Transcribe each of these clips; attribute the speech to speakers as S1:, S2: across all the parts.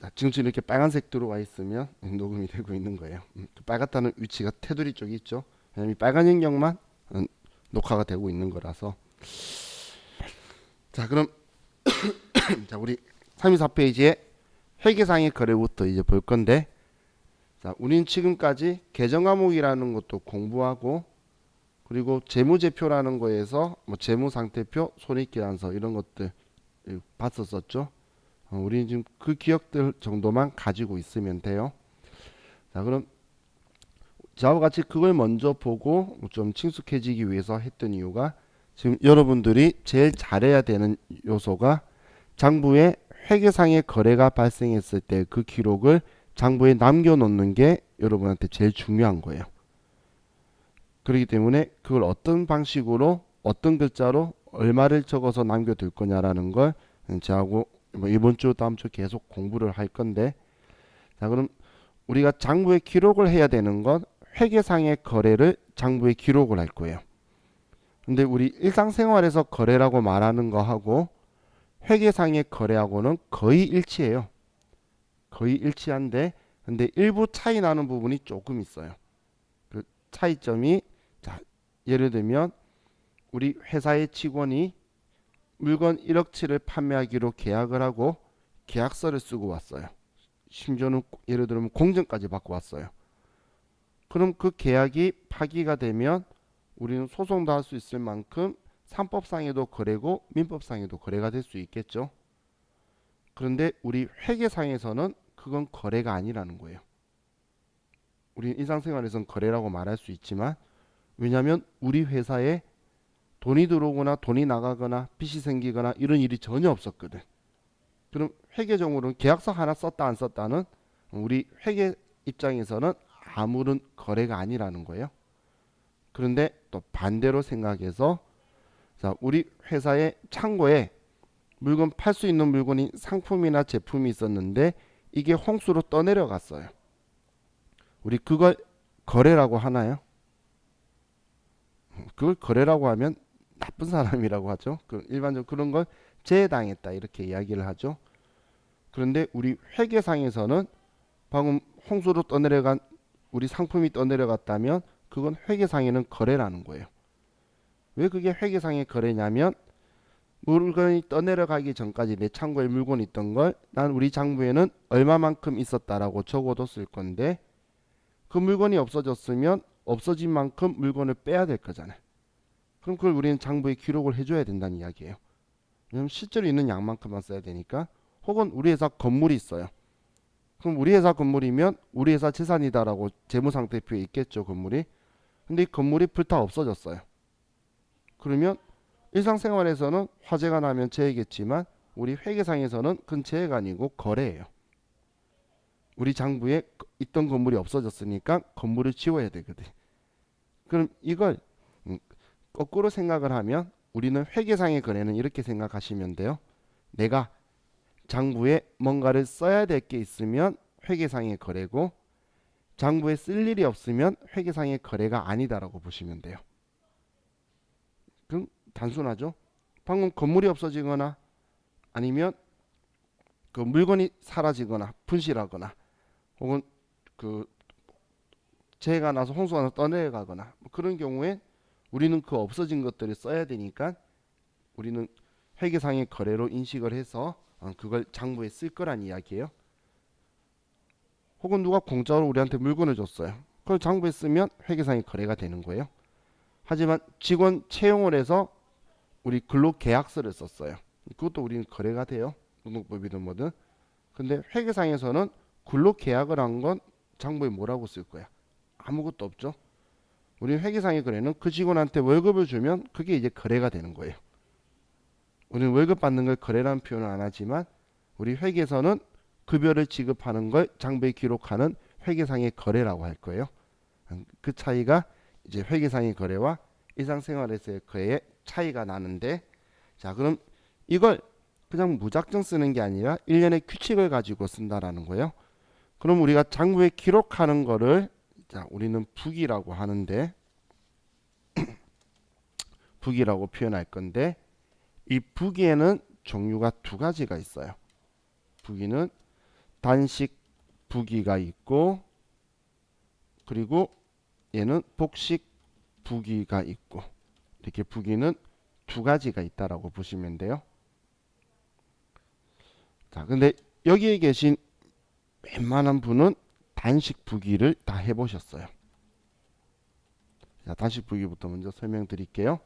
S1: 자, 지금처럼 이렇게 빨간색 들어와 있으면 녹음이 되고 있는 거예요. 그 빨갛다는 위치가 테두리 쪽이 있죠. 왜냐면 이 빨간 영역만 녹화가 되고 있는 거라서. 자, 그럼 자, 우리 34페이지에 회계상의 거래부터 이제 볼 건데, 자, 우린 지금까지 계정 과목이라는 것도 공부하고, 그리고 재무제표라는 거에서 뭐 재무상태표, 손익계산서 이런 것들 봤었었죠. 우리는 지금 그 기억들 정도만 가지고 있으면 돼요. 자, 그럼 저와 같이 그걸 먼저 보고 좀 친숙해지기 위해서 했던 이유가, 지금 여러분들이 제일 잘해야 되는 요소가 장부에 회계상의 거래가 발생했을 때 그 기록을 장부에 남겨놓는 게 여러분한테 제일 중요한 거예요. 그렇기 때문에 그걸 어떤 방식으로 어떤 글자로 얼마를 적어서 남겨둘 거냐라는 걸 저하고 이번 주 다음 주 계속 공부를 할 건데, 자, 그럼 우리가 장부에 기록을 해야 되는 건 회계상의 거래를 장부에 기록을 할 거예요. 근데 우리 일상생활에서 거래라고 말하는 거하고 회계상의 거래하고는 거의 일치해요. 거의 일치한데, 근데 일부 차이 나는 부분이 조금 있어요. 그 차이점이, 자, 예를 들면 우리 회사의 직원이 물건 1억치를 판매하기로 계약을 하고 계약서를 쓰고 왔어요. 심지어는 예를 들면 공증까지 받고 왔어요. 그럼 그 계약이 파기가 되면 우리는 소송도 할 수 있을 만큼 상법상에도 거래고 민법상에도 거래가 될 수 있겠죠. 그런데 우리 회계상에서는 그건 거래가 아니라는 거예요. 우리 일상생활에서는 거래라고 말할 수 있지만, 왜냐하면 우리 회사에 돈이 들어오거나 돈이 나가거나 빚이 생기거나 이런 일이 전혀 없었거든. 그럼 회계적으로는 계약서 하나 썼다 안 썼다는 우리 회계 입장에서는 아무런 거래가 아니라는 거예요. 그런데 또 반대로 생각해서, 자, 우리 회사의 창고에 물건 팔 수 있는 물건이 상품이나 제품이 있었는데 이게 홍수로 떠내려갔어요. 우리 그걸 거래라고 하나요? 그걸 거래라고 하면 나쁜 사람이라고 하죠. 일반적으로 그런 걸 재해당했다 이렇게 이야기를 하죠. 그런데 우리 회계상에서는 방금 홍수로 떠내려간 우리 상품이 떠내려갔다면 그건 회계상에는 거래라는 거예요. 왜 그게 회계상의 거래냐면, 물건이 떠내려가기 전까지 내 창고에 물건이 있던 걸 난 우리 장부에는 얼마만큼 있었다라고 적어뒀을 건데, 그 물건이 없어졌으면 없어진 만큼 물건을 빼야 될 거잖아요. 그럼 그걸 우리는 장부에 기록을 해줘야 된다는 이야기예요. 왜냐면 실제로 있는 양만큼만 써야 되니까. 혹은 우리 회사 건물이 있어요. 그럼 우리 회사 건물이면 우리 회사 재산이다라고 재무상태표에 있겠죠, 건물이. 근데 이 건물이 불타 없어졌어요. 그러면 일상생활에서는 화재가 나면 재해겠지만 우리 회계상에서는 그건 재해가 아니고 거래예요. 우리 장부에 있던 건물이 없어졌으니까 건물을 지워야 되거든. 그럼 이걸 거꾸로 생각을 하면 우리는 회계상의 거래는 이렇게 생각하시면 돼요. 내가 장부에 뭔가를 써야 될 게 있으면 회계상의 거래고, 장부에 쓸 일이 없으면 회계상의 거래가 아니다라고 보시면 돼요. 그럼 단순하죠. 방금 건물이 없어지거나 아니면 그 물건이 사라지거나 분실하거나 혹은 그 재해가 나서 홍수가 나서 떠내려가거나 뭐 그런 경우에 우리는 그 없어진 것들을 써야 되니까 우리는 회계상의 거래로 인식을 해서 그걸 장부에 쓸 거란 이야기예요. 혹은 누가 공짜로 우리한테 물건을 줬어요. 그걸 장부에 쓰면 회계상의 거래가 되는 거예요. 하지만 직원 채용을 해서 우리 근로계약서를 썼어요. 그것도 우리는 거래가 돼요. 노동법이든 뭐든. 근데 회계상에서는 근로계약을 한 건 장부에 뭐라고 쓸 거야? 아무것도 없죠. 우리 회계상의 거래는 그 직원한테 월급을 주면 그게 이제 거래가 되는 거예요. 우리는 월급 받는 걸 거래라는 표현을 안 하지만 우리 회계에서는 급여를 지급하는 걸 장부에 기록하는 회계상의 거래라고 할 거예요. 그 차이가 이제 회계상의 거래와 일상생활에서의 거래의 차이가 나는데, 자, 그럼 이걸 그냥 무작정 쓰는 게 아니라 일련의 규칙을 가지고 쓴다라는 거예요. 그럼 우리가 장부에 기록하는 거를, 자, 우리는 북이라고 하는데, 북이라고 표현할 건데, 이 북에는 종류가 두 가지가 있어요. 북이는 단식 부기가 있고 그리고 얘는 복식 부기가 있고 이렇게 부기는 두 가지가 있다라고 보시면 돼요. 자, 근데 여기에 계신 웬만한 분은 단식 부기를 다 해보셨어요. 자, 단식 부기부터 먼저 설명드릴게요.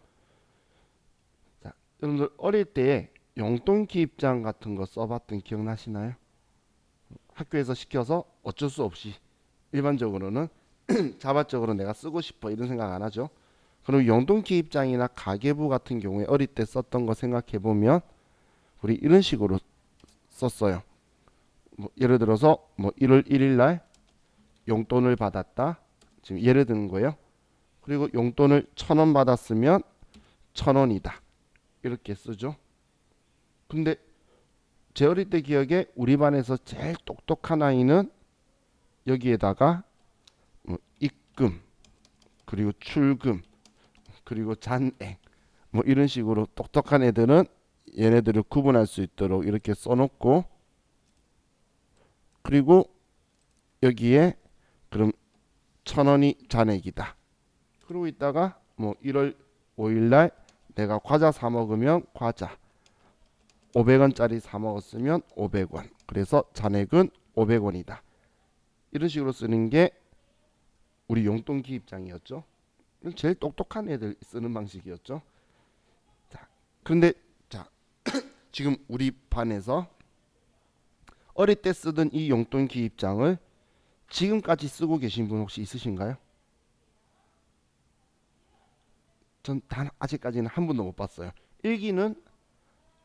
S1: 자, 여러분들 어릴 때에 용돈 기입장 같은 거 써봤던 기억나시나요? 학교에서 시켜서 어쩔 수 없이 일반적으로는 자발적으로 내가 쓰고 싶어 이런 생각 안 하죠. 그럼 용돈 기입장이나 가계부 같은 경우에 어릴 때 썼던 거 생각해 보면 우리 이런 식으로 썼어요. 뭐 예를 들어서 뭐 1월 1일 날 용돈을 받았다. 지금 예를 드는 거예요. 그리고 용돈을 1,000원 받았으면 1,000원이다. 이렇게 쓰죠. 근데 제 어릴 때 기억에 우리 반에서 제일 똑똑한 아이는 여기에다가 뭐 입금 그리고 출금 그리고 잔액 뭐 이런 식으로 똑똑한 애들은 얘네들을 구분할 수 있도록 이렇게 써놓고 그리고 여기에 그럼 1,000원이 잔액이다. 그러고 있다가 뭐 1월 5일 날 내가 과자 사 먹으면 과자 500원짜리 사 먹었으면 500원. 그래서 잔액은 500원이다. 이런 식으로 쓰는 게 우리 용돈 기입장이었죠. 제일 똑똑한 애들 쓰는 방식이었죠. 자, 그런데 자, 지금 우리 반에서 어릴 때 쓰던 이 용돈 기입장을 지금까지 쓰고 계신 분 혹시 있으신가요? 전 단 아직까지는 한 분도 못 봤어요. 일기는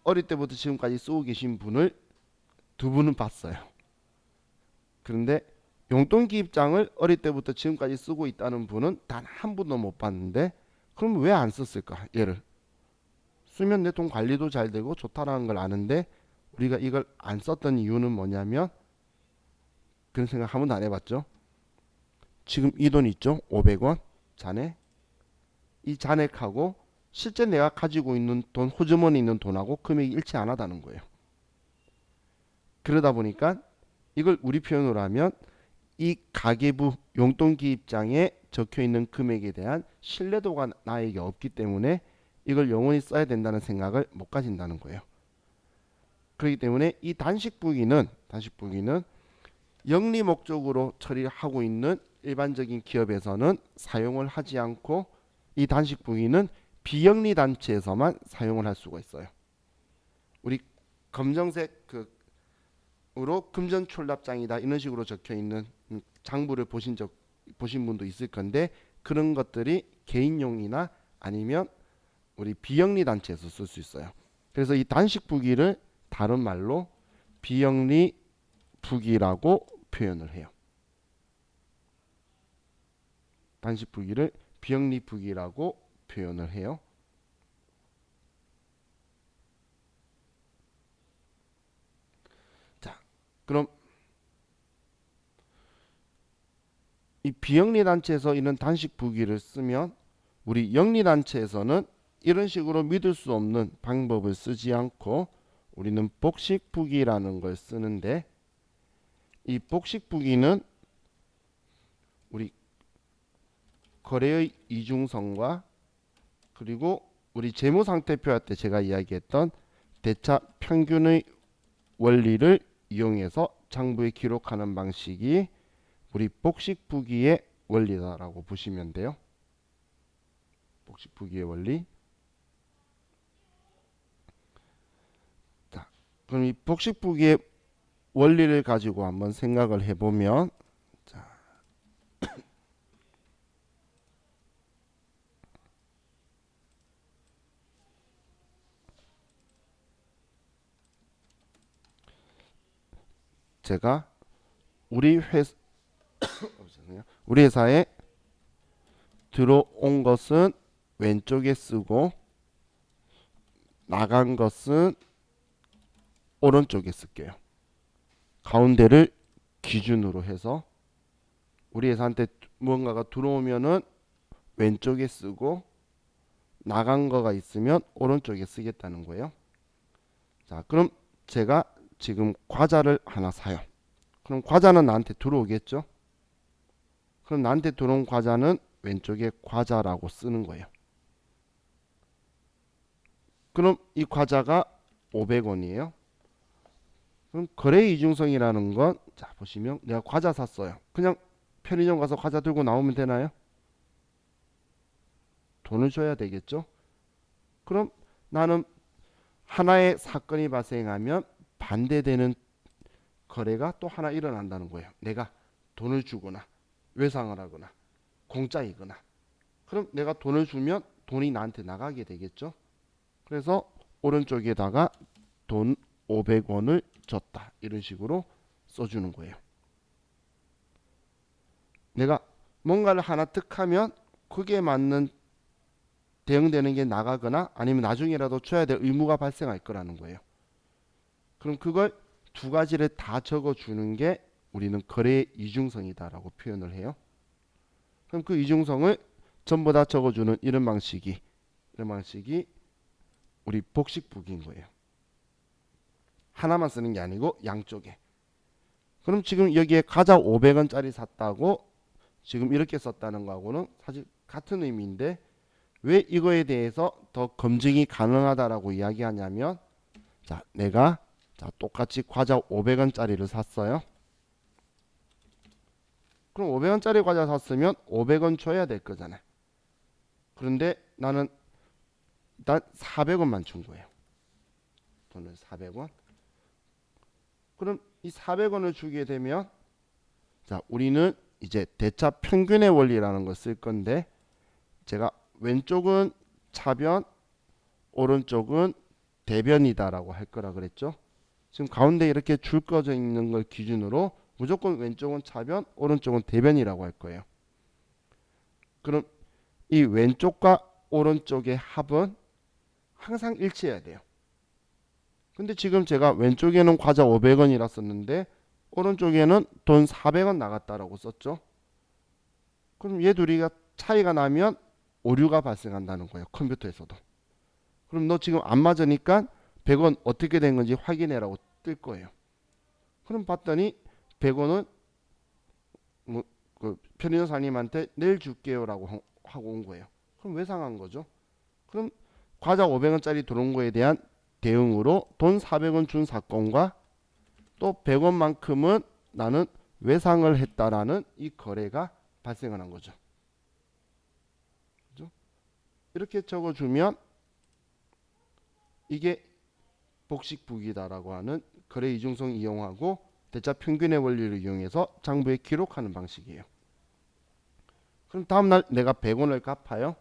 S1: 어릴 때부터 지금까지 쓰고 계신 분을 두 분은 봤어요. 그런데 용돈 기입장을 어릴 때부터 지금까지 쓰고 있다는 분은 단 한 분도 못 봤는데 그럼 왜 안 썼을까? 얘를 쓰면 내 돈 관리도 잘 되고 좋다라는 걸 아는데 우리가 이걸 안 썼던 이유는 뭐냐면 그런 생각 한 번도 안 해봤죠. 지금 이 돈 있죠? 500원 잔액. 이 잔액하고 실제 내가 가지고 있는 돈, 호주머니에 있는 돈하고 금액이 일치 안 하다는 거예요. 그러다 보니까 이걸 우리 표현으로 하면 이 가계부 용돈 기입장에 적혀 있는 금액에 대한 신뢰도가 나에게 없기 때문에 이걸 영원히 써야 된다는 생각을 못 가진다는 거예요. 그렇기 때문에 이 단식부기는 영리 목적으로 처리하고 있는 일반적인 기업에서는 사용을 하지 않고 이 단식부기는 비영리 단체에서만 사용을 할 수가 있어요. 우리 검정색 으로 금전출납장이다 이런 식으로 적혀 있는 장부를 보신 분도 있을 건데 그런 것들이 개인용이나 아니면 우리 비영리 단체에서 쓸 수 있어요. 그래서 이 단식부기를 다른 말로 비영리 부기라고 표현을 해요. 단식부기를 비영리 부기라고 표현을 해요. 자, 그럼 이 비영리 단체에서 이런 단식부기를 쓰면 우리 영리 단체에서는 이런 식으로 믿을 수 없는 방법을 쓰지 않고 우리는 복식부기라는 걸 쓰는데 이 복식부기는 우리 거래의 이중성과 그리고 우리 재무상태표 할 때 제가 이야기했던 대차 평균의 원리를 이용해서 장부에 기록하는 방식이 우리 복식부기의 원리다라고 보시면 돼요. 복식부기의 원리. 자, 그럼 이 복식부기의 원리를 가지고 한번 생각을 해보면 자, 제가 우리 회사에 들어온 것은 왼쪽에 쓰고 나간 것은 오른쪽에 쓸게요. 가운데를 기준으로 해서 우리 회사한테 무언가가 들어오면은 왼쪽에 쓰고 나간 거가 있으면 오른쪽에 쓰겠다는 거예요. 자, 그럼 제가 지금 과자를 하나 사요. 그럼 과자는 나한테 들어오겠죠. 그럼 나한테 들어온 과자는 왼쪽에 과자라고 쓰는 거예요. 그럼 이 과자가 500원이에요. 그럼 거래 이중성이라는 건, 자 보시면 내가 과자 샀어요. 그냥 편의점 가서 과자 들고 나오면 되나요? 돈을 줘야 되겠죠. 그럼 나는 하나의 사건이 발생하면 반대되는 거래가 또 하나 일어난다는 거예요. 내가 돈을 주거나 외상을 하거나 공짜이거나. 그럼 내가 돈을 주면 돈이 나한테 나가게 되겠죠. 그래서 오른쪽에다가 돈 500원을 줬다, 이런 식으로 써주는 거예요. 내가 뭔가를 하나 득 하면 그게 맞는 대응되는 게 나가거나 아니면 나중에라도 줘야 될 의무가 발생할 거라는 거예요. 그럼 그걸 두 가지를 다 적어주는 게 우리는 거래의 이중성이다라고 표현을 해요. 그럼 그 이중성을 전부 다 적어주는 이런 방식이 우리 복식부기인 거예요. 하나만 쓰는 게 아니고 양쪽에. 그럼 지금 여기에 과자 500원짜리 샀다고 지금 이렇게 썼다는 거하고는 사실 같은 의미인데, 왜 이거에 대해서 더 검증이 가능하다라고 이야기하냐면, 자 내가 똑같이 과자 500원짜리를 샀어요. 그럼 500원짜리 과자 샀으면 500원 줘야 될 거잖아요. 그런데 나는 일단 400원만 준 거예요. 돈을 400원. 그럼 이 400원을 주게 되면, 자 우리는 이제 대차 평균의 원리라는 걸 쓸 건데, 제가 왼쪽은 차변, 오른쪽은 대변이다라고 할 거라 그랬죠. 지금 가운데 이렇게 줄 꺼져 있는 걸 기준으로 무조건 왼쪽은 차변, 오른쪽은 대변이라고 할 거예요. 그럼 이 왼쪽과 오른쪽의 합은 항상 일치해야 돼요. 근데 지금 제가 왼쪽에는 과자 500원이라 썼는데 오른쪽에는 돈 400원 나갔다라고 썼죠. 그럼 얘 둘이가 차이가 나면 오류가 발생한다는 거예요. 컴퓨터에서도. 그럼 너 지금 안 맞으니까 100원 어떻게 된 건지 확인해라고 뜰 거예요. 그럼 봤더니 100원은 그 편의점 사장님한테 내일 줄게요라고 하고 온 거예요. 그럼 왜 상한 거죠? 그럼 과자 500원짜리 들어온 거에 대한 대응으로 돈 400원 준 사건과 또 100원만큼은 나는 외상을 했다라는 이 거래가 발생을 한 거죠. 그죠? 이렇게 적어주면 이게 복식부기다라고 하는 거래 이중성 이용하고 대차 평균의 원리를 이용해서 장부에 기록하는 방식이에요. 그럼 다음날 내가 100원을 갚아요.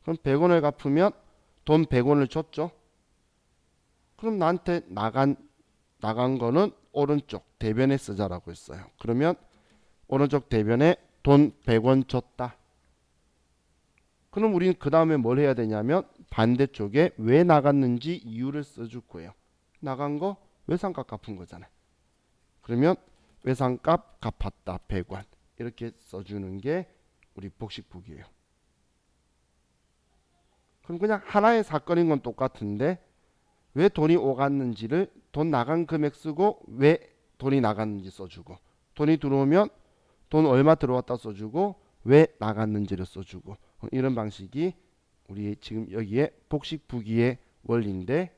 S1: 그럼 100원을 갚으면 돈 100원을 줬죠. 그럼 나한테 나간 거는 오른쪽 대변에 쓰자라고 했어요. 그러면 오른쪽 대변에 돈 100원 줬다. 그럼 우리는 그 다음에 뭘 해야 되냐면 반대쪽에 왜 나갔는지 이유를 써줄 거예요. 나간 거 외상값 갚은 거잖아요. 그러면 외상값 갚았다 100원, 이렇게 써주는 게 우리 복식부기예요. 그럼 그냥 하나의 사건인 건 똑같은데 왜 돈이 오갔는지를 돈 나간 금액 쓰고 왜 돈이 나갔는지 써주고, 돈이 들어오면 돈 얼마 들어왔다 써주고 왜 나갔는지를 써주고, 이런 방식이 우리 지금 여기에 복식부기의 원리인데,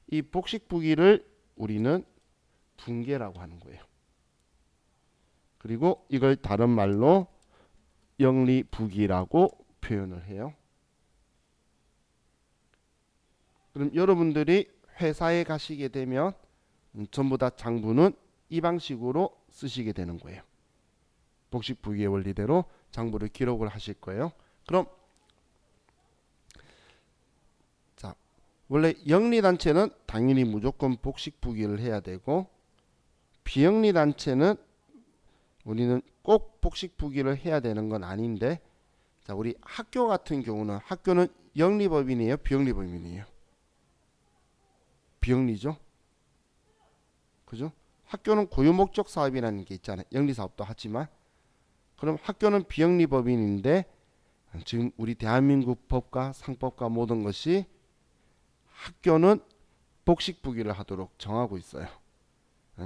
S1: 이 복식부기를 우리는 분계라고 하는 거예요. 그리고 이걸 다른 말로 영리부기라고 표현을 해요. 그럼 여러분들이 회사에 가시게 되면 전부 다 장부는 이 방식으로 쓰시게 되는 거예요. 복식부기의 원리대로 장부를 기록을 하실 거예요. 그럼 자, 원래 영리단체는 당연히 무조건 복식부기를 해야 되고, 비영리단체는 우리는 꼭 복식부기를 해야 되는 건 아닌데, 자 우리 학교 같은 경우는, 학교는 영리법인이에요, 비영리법인이에요? 비영리죠. 그죠? 학교는 고유목적 사업이라는 게 있잖아요. 영리사업도 하지만. 그럼 학교는 비영리법인인데 지금 우리 대한민국 법과 상법과 모든 것이 학교는 복식부기를 하도록 정하고 있어요.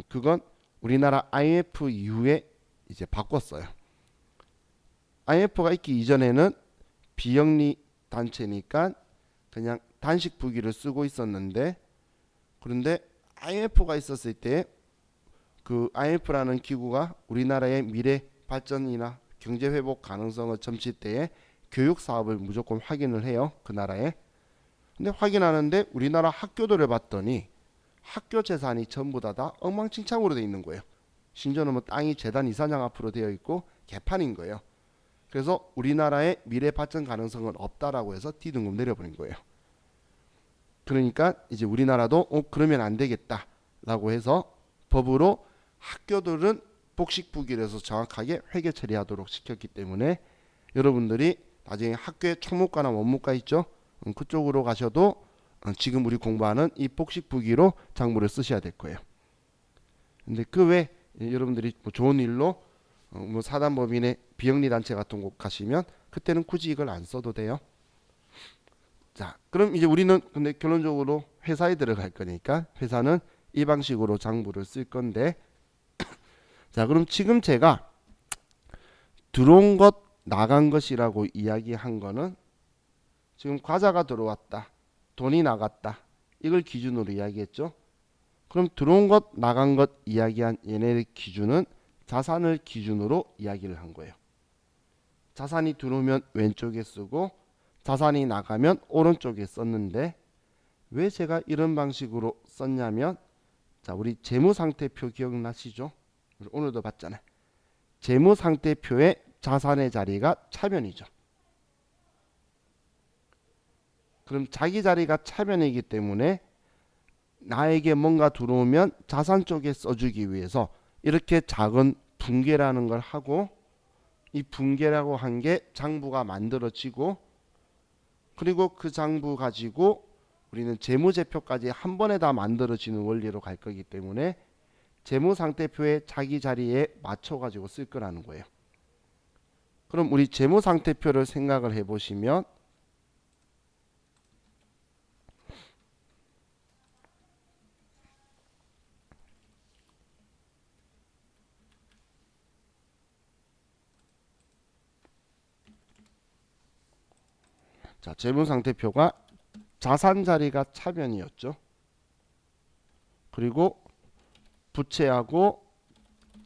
S1: 그건 우리나라 IMF 이후에 이제 바꿨어요. IMF가 있기 이전에는 비영리 단체니까 그냥 단식 부기를 쓰고 있었는데, 그런데 IMF가 있었을 때 그 IMF라는 기구가 우리나라의 미래 발전이나 경제 회복 가능성을 점칠 때에 교육 사업을 무조건 확인을 해요. 그 나라에. 근데 확인하는데 우리나라 학교들을 봤더니 학교 재산이 전부 다 엉망진창으로 돼 있는 거예요. 심지어는 뭐 땅이 재단 이사장 앞으로 되어 있고 개판인 거예요. 그래서 우리나라의 미래 발전 가능성은 없다라고 해서 D등급 내려버린 거예요. 그러니까 이제 우리나라도 그러면 안 되겠다라고 해서 법으로 학교들은 복식부기를 해서 정확하게 회계 처리하도록 시켰기 때문에 여러분들이 나중에 학교에 총무과나 원무과 있죠? 그쪽으로 가셔도 지금 우리 공부하는 이 복식부기로 장부를 쓰셔야 될 거예요. 근데 그 외 여러분들이 뭐 좋은 일로 뭐 사단법인의 비영리 단체 같은 곳 가시면 그때는 굳이 이걸 안 써도 돼요. 자, 그럼 이제 우리는 근데 결론적으로 회사에 들어갈 거니까 회사는 이 방식으로 장부를 쓸 건데, 자, 그럼 지금 제가 들어온 것 나간 것이라고 이야기한 거는 지금 과자가 들어왔다, 돈이 나갔다, 이걸 기준으로 이야기했죠. 그럼 들어온 것 나간 것 이야기한 얘네의 기준은 자산을 기준으로 이야기를 한 거예요. 자산이 들어오면 왼쪽에 쓰고 자산이 나가면 오른쪽에 썼는데, 왜 제가 이런 방식으로 썼냐면, 자, 우리 재무상태표 기억나시죠? 오늘도 봤잖아요. 재무상태표의 자산의 자리가 차변이죠. 그럼 자기 자리가 차변이기 때문에 나에게 뭔가 들어오면 자산 쪽에 써주기 위해서 이렇게 작은 분계라는 걸 하고, 이 분계라고 한 게 장부가 만들어지고, 그리고 그 장부 가지고 우리는 재무제표까지 한 번에 다 만들어지는 원리로 갈 거기 때문에 재무상태표의 자기 자리에 맞춰 가지고 쓸 거라는 거예요. 그럼 우리 재무상태표를 생각을 해보시면, 자, 재무상태표가 자산 자리가 차변이었죠. 그리고 부채하고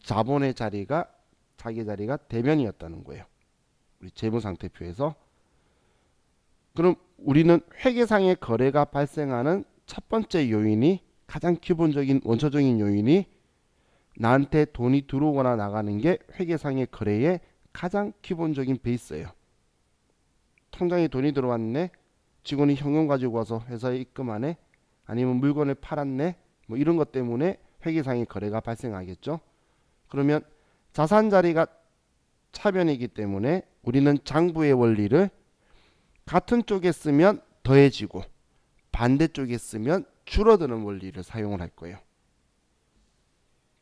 S1: 자본의 자리가 자기 자리가 대변이었다는 거예요. 우리 재무상태표에서. 그럼 우리는 회계상의 거래가 발생하는 첫 번째 요인이, 가장 기본적인 원초적인 요인이 나한테 돈이 들어오거나 나가는 게 회계상의 거래의 가장 기본적인 베이스예요. 통장에 돈이 들어왔네, 직원이 현금 가지고 와서 회사에 입금하네, 아니면 물건을 팔았네, 뭐 이런 것 때문에 회계상의 거래가 발생하겠죠. 그러면 자산 자리가 차변이기 때문에 우리는 장부의 원리를 같은 쪽에 쓰면 더해지고 반대쪽에 쓰면 줄어드는 원리를 사용을 할 거예요.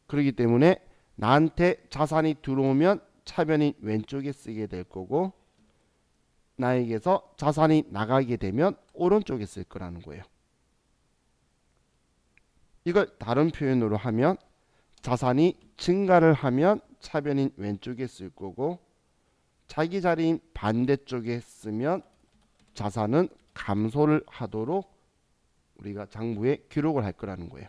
S1: 그렇기 때문에 나한테 자산이 들어오면 차변이 왼쪽에 쓰게 될 거고, 나에게서 자산이 나가게 되면 오른쪽에 쓸 거라는 거예요. 이걸 다른 표현으로 하면 자산이 증가를 하면 차변인 왼쪽에 쓸 거고, 자기 자리인 반대쪽에 쓰면 자산은 감소를 하도록 우리가 장부에 기록을 할 거라는 거예요.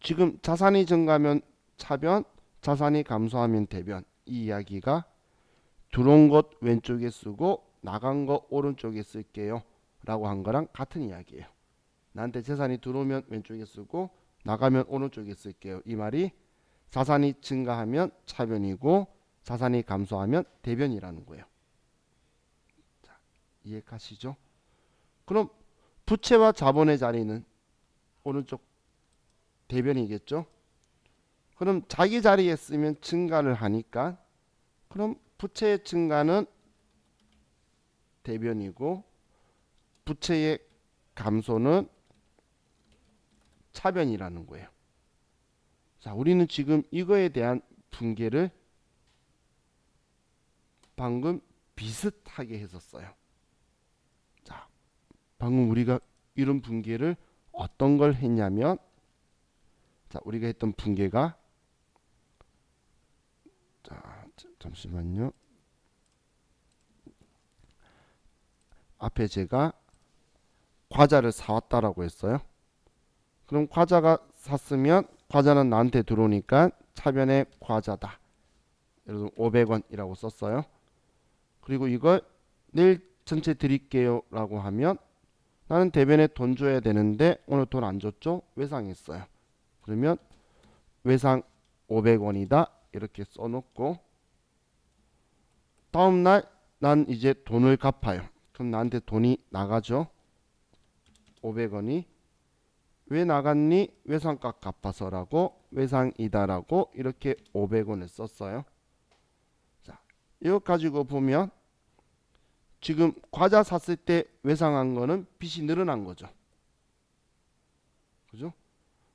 S1: 지금 자산이 증가하면 차변, 자산이 감소하면 대변, 이 이야기가 들어온 것 왼쪽에 쓰고 나간 것 오른쪽에 쓸게요 라고 한 거랑 같은 이야기예요. 나한테 재산이 들어오면 왼쪽에 쓰고 나가면 오른쪽에 쓸게요. 이 말이 자산이 증가하면 차변이고 자산이 감소하면 대변이라는 거예요. 자, 이해가시죠? 그럼 부채와 자본의 자리는 오른쪽 대변이겠죠? 그럼 자기 자리에 쓰면 증가를 하니까, 그럼 부채의 증가는 대변이고 부채의 감소는 차변이라는 거예요. 자, 우리는 지금 이거에 대한 분계를 방금 비슷하게 했었어요. 자, 방금 우리가 이런 분계를 어떤 걸 했냐면, 자, 우리가 했던 분계가 자, 잠시만요. 앞에 제가 과자를 사왔다라고 했어요. 그럼 과자가 샀으면 과자는 나한테 들어오니까 차변에 과자다. 예를 들어 500원이라고 썼어요. 그리고 이걸 내일 전체 드릴게요 라고 하면 나는 대변에 돈 줘야 되는데 오늘 돈 안 줬죠? 외상했어요. 그러면 외상 500원이다 이렇게 써놓고 다음날 난 이제 돈을 갚아요. 그럼 나한테 돈이 나가죠. 500원이 왜 나갔니? 외상값 갚아서라고 외상이다라고 이렇게 500원을 썼어요. 자, 이거 가지고 보면 지금 과자 샀을 때 외상한 거는 빚이 늘어난 거죠. 그죠?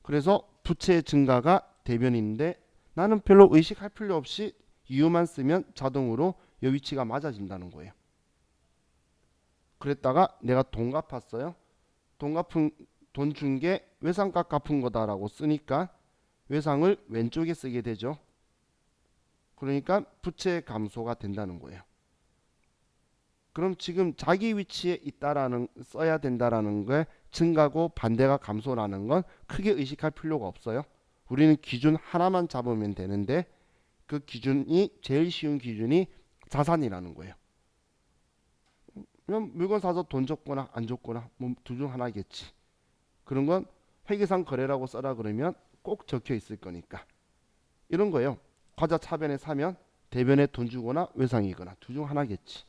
S1: 그래서 부채 증가가 대변인데 나는 별로 의식할 필요 없이 이유만 쓰면 자동으로 이 위치가 맞아진다는 거예요. 그랬다가 내가 돈 갚았어요. 돈 준 게 외상값 갚은 거다라고 쓰니까 외상을 왼쪽에 쓰게 되죠. 그러니까 부채 감소가 된다는 거예요. 그럼 지금 자기 위치에 있다라는 써야 된다라는 게 증가고 반대가 감소라는 건 크게 의식할 필요가 없어요. 우리는 기준 하나만 잡으면 되는데 그 기준이 제일 쉬운 기준이 자산이라는 거예요. 그럼 물건 사서 돈 줬거나 안 줬거나 뭐 둘 중 하나겠지. 그런 건 회계상 거래라고 써라 그러면 꼭 적혀 있을 거니까. 이런 거예요. 과자 차변에 사면 대변에 돈 주거나 외상이거나 둘 중 하나겠지.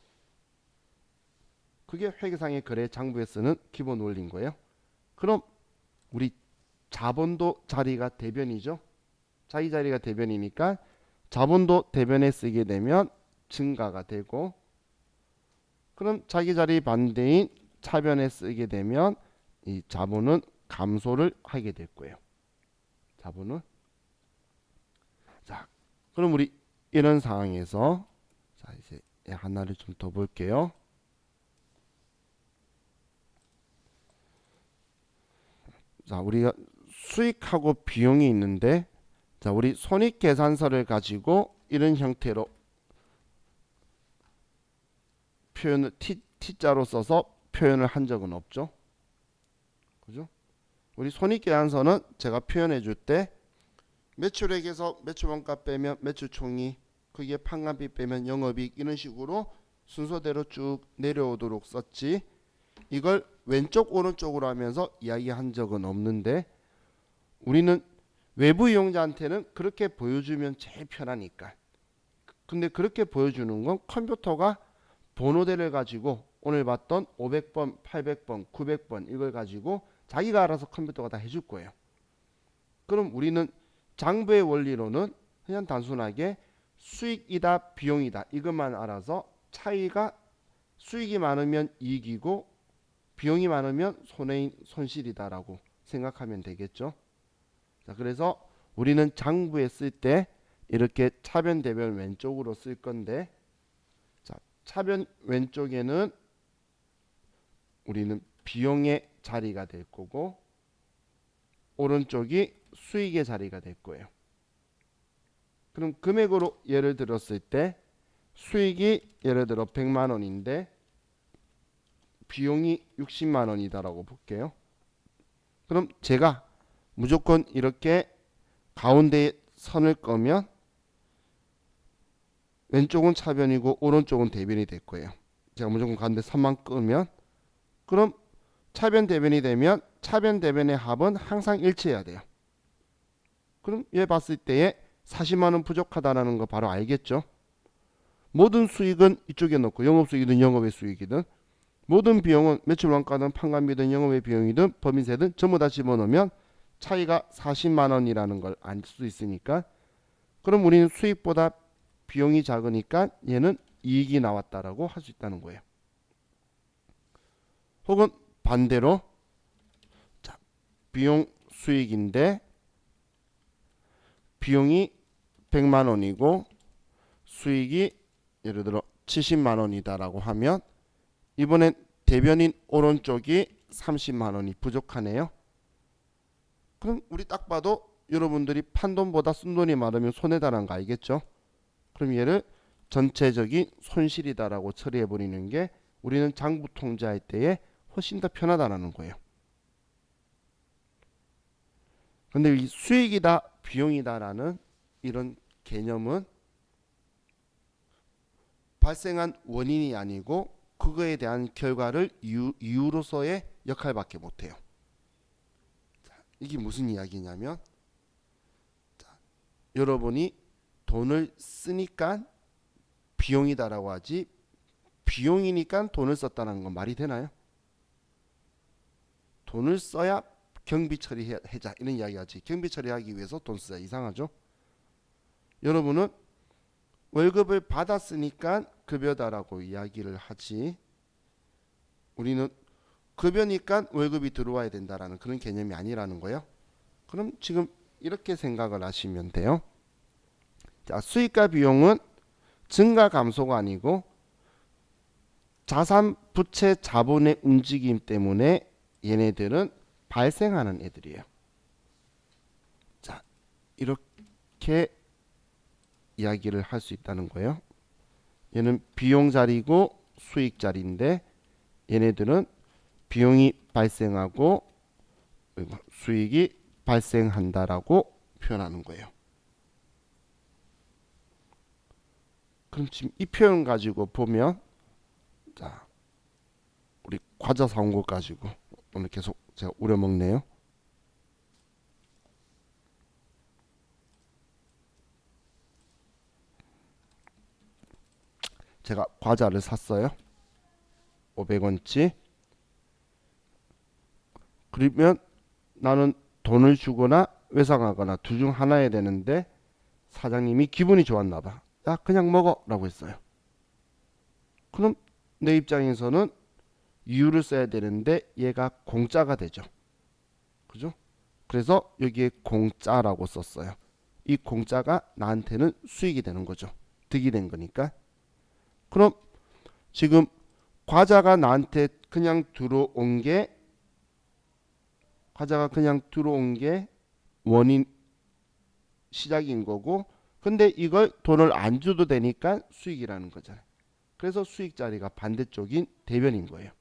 S1: 그게 회계상의 거래 장부에 쓰는 기본 원리인 거예요. 그럼 우리 자본도 자리가 대변이죠. 자기 자리가 대변이니까 자본도 대변에 쓰게 되면 증가가 되고 그럼 자기 자리 반대인 차변에 쓰게 되면 이 자본은 감소를 하게 될 거예요. 자본은 자, 그럼 우리 이런 상황에서 자 이제 하나를 좀 더 볼게요. 자, 우리가 수익하고 비용이 있는데 자, 우리 손익계산서를 가지고 이런 형태로 표현을 T자로 써서 표현을 한 적은 없죠. 그죠? 우리 손익계산서는 제가 표현해 줄 때 매출액에서 매출원가 빼면 매출총이 거기에 판관비 빼면 영업이익 이런 식으로 순서대로 쭉 내려오도록 썼지 이걸 왼쪽 오른쪽으로 하면서 이야기한 적은 없는데 우리는 외부 이용자한테는 그렇게 보여주면 제일 편하니까. 근데 그렇게 보여주는 건 컴퓨터가 번호대를 가지고 오늘 봤던 500번, 800번, 900번 이걸 가지고 자기가 알아서 컴퓨터가 다 해줄 거예요. 그럼 우리는 장부의 원리로는 그냥 단순하게 수익이다 비용이다 이것만 알아서 차이가 수익이 많으면 이익이고 비용이 많으면 손실이다라고 생각하면 되겠죠. 자, 그래서 우리는 장부에 쓸 때 이렇게 차변 대변 왼쪽으로 쓸 건데 자, 차변 왼쪽에는 우리는 비용의 자리가 될 거고 오른쪽이 수익의 자리가 될 거예요. 그럼 금액으로 예를 들었을 때 수익이 예를 들어 100만 원인데 비용이 60만 원이다라고 볼게요. 그럼 제가 무조건 이렇게 가운데에 선을 꺼면 왼쪽은 차변이고 오른쪽은 대변이 될 거예요. 제가 무조건 가운데 선만 끄면 그럼 차변 대변이 되면 차변 대변의 합은 항상 일치해야 돼요. 그럼 얘 봤을 때에 40만 원 부족하다라는 거 바로 알겠죠. 모든 수익은 이쪽에 넣고 영업수익이든 영업의 수익이든 모든 비용은 매출원가든 판관비든 영업의 비용이든 법인세든 전부 다 집어넣으면 차이가 40만 원이라는 걸 알 수 있으니까 그럼 우리는 수익보다 비용이 작으니까 얘는 이익이 나왔다라고 할 수 있다는 거예요. 혹은 반대로 자, 비용 수익인데 비용이 100만 원이고 수익이 예를 들어 70만 원이다라고 하면 이번엔 대변인 오른쪽이 30만 원이 부족하네요. 그럼 우리 딱 봐도 여러분들이 판 돈보다 쓴 돈이 많으면 손해다라는 거 알겠죠? 그럼 얘를 전체적인 손실이다라고 처리해 버리는 게 우리는 장부 통제할 때에 훨씬 더 편하다라는 거예요. 근데 이 수익이다, 비용이다라는 이런 개념은 발생한 원인이 아니고 그거에 대한 결과를 이유로서의 역할밖에 못해요. 이게 무슨 이야기냐면, 여러분이 돈을 쓰니까 비용이다라고 하지 비용이니까 돈을 썼다는 건 말이 되나요? 돈을 써야 경비 처리하자 이런 이야기하지. 경비 처리하기 위해서 돈 쓰자 이상하죠? 여러분은 월급을 받았으니까 급여다라고 이야기를 하지, 우리는 급여니까 월급이 들어와야 된다라는 그런 개념이 아니라는 거예요. 그럼 지금 이렇게 생각을 하시면 돼요. 자, 수익과 비용은 증가 감소가 아니고 자산, 부채, 자본의 움직임 때문에 얘네들은 발생하는 애들이에요. 자, 이렇게 이야기를 할 수 있다는 거예요. 얘는 비용 자리고 수익 자리인데 얘네들은 비용이 발생하고 수익이 발생한다라고 표현하는 거예요. 그럼 지금 이 표현 가지고 보면, 자, 우리 과자 사온 거 가지고 오늘 계속 제가 우려먹네요. 제가 과자를 샀어요. 500원치. 그러면 나는 돈을 주거나 외상하거나 둘 중 하나야 되는데 사장님이 기분이 좋았나 봐. 야, 그냥 먹어 라고 했어요. 그럼 내 입장에서는 이유를 써야 되는데 얘가 공짜가 되죠. 그죠? 그래서 여기에 공짜라고 썼어요. 이 공짜가 나한테는 수익이 되는 거죠. 득이 된 거니까. 그럼 지금 과자가 나한테 그냥 들어온 게, 과자가 그냥 들어온 게 원인 시작인 거고, 근데 이걸 돈을 안 줘도 되니까 수익이라는 거잖아요. 그래서 수익 자리가 반대쪽인 대변인 거예요.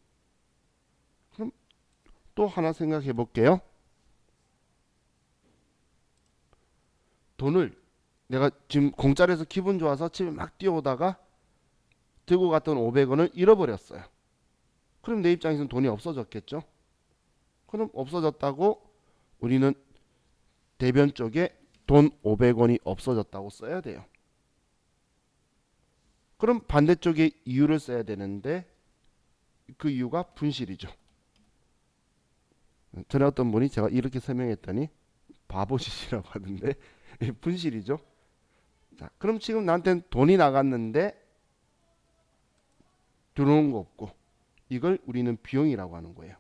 S1: 그럼 또 하나 생각해 볼게요. 돈을 내가 지금 공짜로 해서 기분 좋아서 집에 막 뛰어오다가 들고 갔던 500원을 잃어버렸어요. 그럼 내 입장에서는 돈이 없어졌겠죠? 그럼 없어졌다고 우리는 대변 쪽에 돈 500원이 없어졌다고 써야 돼요. 그럼 반대쪽에 이유를 써야 되는데 그 이유가 분실이죠. 전에 어떤 분이 제가 이렇게 설명했더니 바보짓이라고 하던데 분실이죠. 자, 그럼 지금 나한테는 돈이 나갔는데 들어온 거 없고, 이걸 우리는 비용이라고 하는 거예요.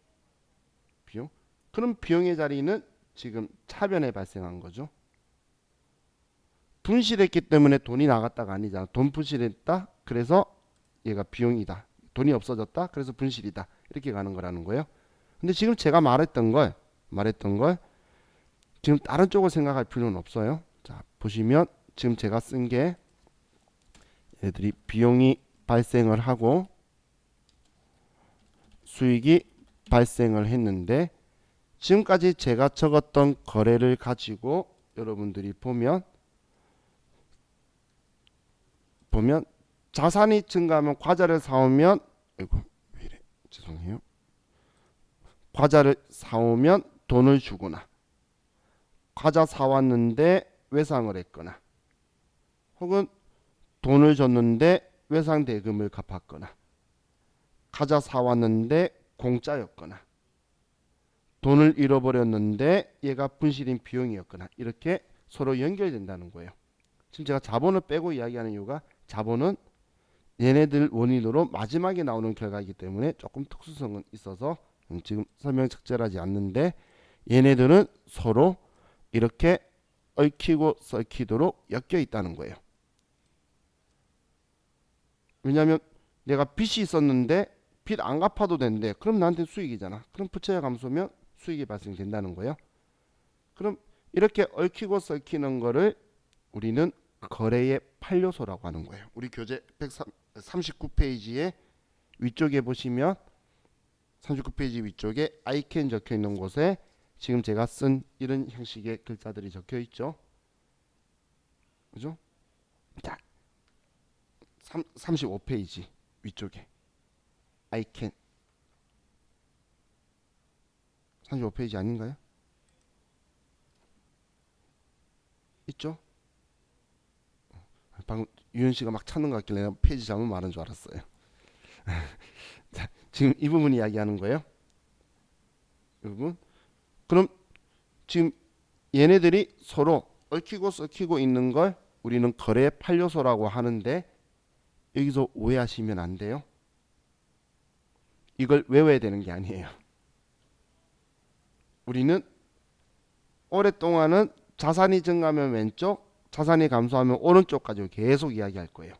S1: 비용. 그럼 비용의 자리는 지금 차변에 발생한 거죠. 분실했기 때문에 돈이 나갔다가 아니잖아. 돈 분실했다. 그래서 얘가 비용이다. 돈이 없어졌다. 그래서 분실이다. 이렇게 가는 거라는 거예요. 근데 지금 제가 말했던 걸 지금 다른 쪽을 생각할 필요는 없어요. 자, 보시면 지금 제가 쓴 게 얘들이 비용이 발생을 하고 수익이 발생을 했는데, 지금까지 제가 적었던 거래를 가지고 여러분들이 보면 자산이 증가하면 과자를 사오면, 아이고 왜 이래, 죄송해요. 과자를 사오면 돈을 주거나, 과자 사왔는데 외상을 했거나, 혹은 돈을 줬는데 외상 대금을 갚았거나, 과자 사왔는데 공짜였거나, 돈을 잃어버렸는데 얘가 분실인 비용이었거나, 이렇게 서로 연결된다는 거예요. 지금 제가 자본을 빼고 이야기하는 이유가 자본은 얘네들 원인으로 마지막에 나오는 결과이기 때문에 조금 특수성은 있어서 지금 설명 적절하지 않는데, 얘네들은 서로 이렇게 얽히고 썩히도록 엮여 있다는 거예요. 왜냐하면 내가 빚이 있었는데 빚 안 갚아도 되는데 그럼 나한테 수익이잖아. 그럼 부채가 감소면 수익이 발생된다는 거예요. 그럼 이렇게 얽히고 썩히는 거를 우리는 거래의 8요소라고 하는 거예요. 우리 교재 139페이지에 위쪽에 보시면 39페이지 위쪽에 ICAN 적혀 있는 곳에 지금 제가 쓴 이런 형식의 글자들이 적혀 있죠. 그죠? 자, 35페이지 위쪽에 ICAN 35페이지 아닌가요? 있죠? 방금 유현 씨가 막 찾는 것 같길래 페이지 잘못 말한 줄 알았어요. 자, 지금 이 부분 이야기하는 거예요. 이 부분. 그럼 지금 얘네들이 서로 얽히고 썩히고 있는 걸 우리는 거래의 8요소라고 하는데 여기서 오해하시면 안 돼요. 이걸 외워야 되는 게 아니에요. 우리는 오랫동안은 자산이 증가하면 왼쪽, 자산이 감소하면 오른쪽 가지고 계속 이야기할 거예요.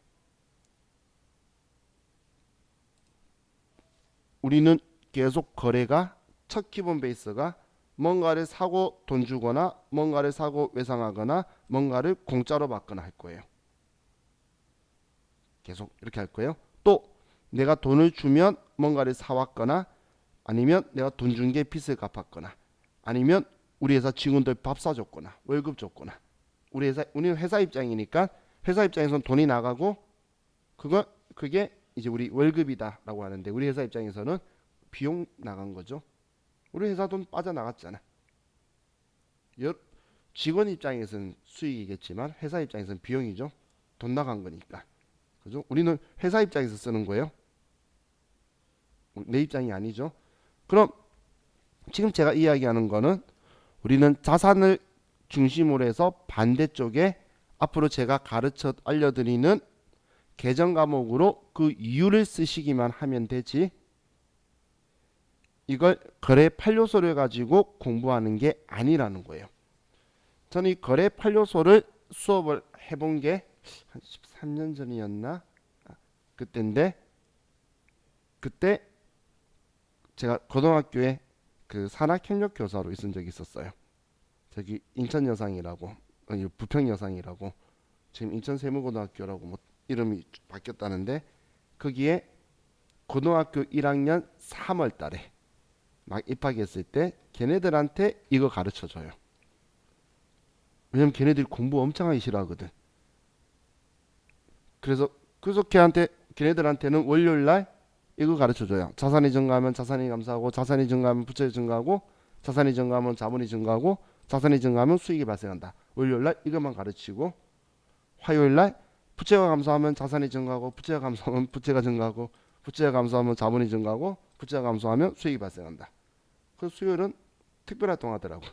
S1: 우리는 계속 거래가 첫 기본 베이스가 뭔가를 사고 돈 주거나 뭔가를 사고 외상하거나 뭔가를 공짜로 받거나 할 거예요. 계속 이렇게 할 거예요. 또 내가 돈을 주면 뭔가를 사왔거나 아니면 내가 돈 준 게 빚을 갚았거나 아니면 우리 회사 직원들 밥 사줬거나 월급 줬거나 우리는 회사 입장이니까 회사 입장에서는 돈이 나가고 그게 이제 우리 월급이다라고 하는데 우리 회사 입장에서는 비용 나간 거죠. 우리 회사 돈 빠져나갔잖아. 직원 입장에서는 수익이겠지만 회사 입장에서는 비용이죠. 돈 나간 거니까. 그죠? 우리는 회사 입장에서 쓰는 거예요. 내 입장이 아니죠. 그럼 지금 제가 이야기하는 거는 우리는 자산을 중심으로 해서 반대쪽에 앞으로 제가 가르쳐 알려드리는 계정 과목으로 그 이유를 쓰시기만 하면 되지 이걸 거래 8요소를 가지고 공부하는 게 아니라는 거예요. 저는 이 거래 8요소를 수업을 해본 게 한 13년 전이었나? 그때인데 그때 제가 고등학교에 그 산학협력 교사로 있은 적이 있었어요. 저기 인천 여상이라고 부평 여상이라고 지금 인천 세무고등학교라고 뭐 이름이 바뀌었다는데 거기에 고등학교 1학년 3월 달에 막 입학했을 때 걔네들한테 이거 가르쳐 줘요. 왜냐면 걔네들이 공부 엄청 하기 싫어하거든. 그래서 걔네들한테는 월요일 날 이거 가르쳐 줘요. 자산이 증가하면 자산이 감소하고 자산이 증가하면 부채가 증가하고 자산이 증가하면 자본이 증가하고 자산이 증가하면 수익이 발생한다. 월요일 날 이것만 가르치고 화요일 날 부채가 감소하면 자산이 증가하고 부채가 감소하면 부채가 증가하고 부채가 감소하면 자본이 증가하고 부채가 감소하면 수익이 발생한다. 그래서 수요일은 특별 활동하더라고.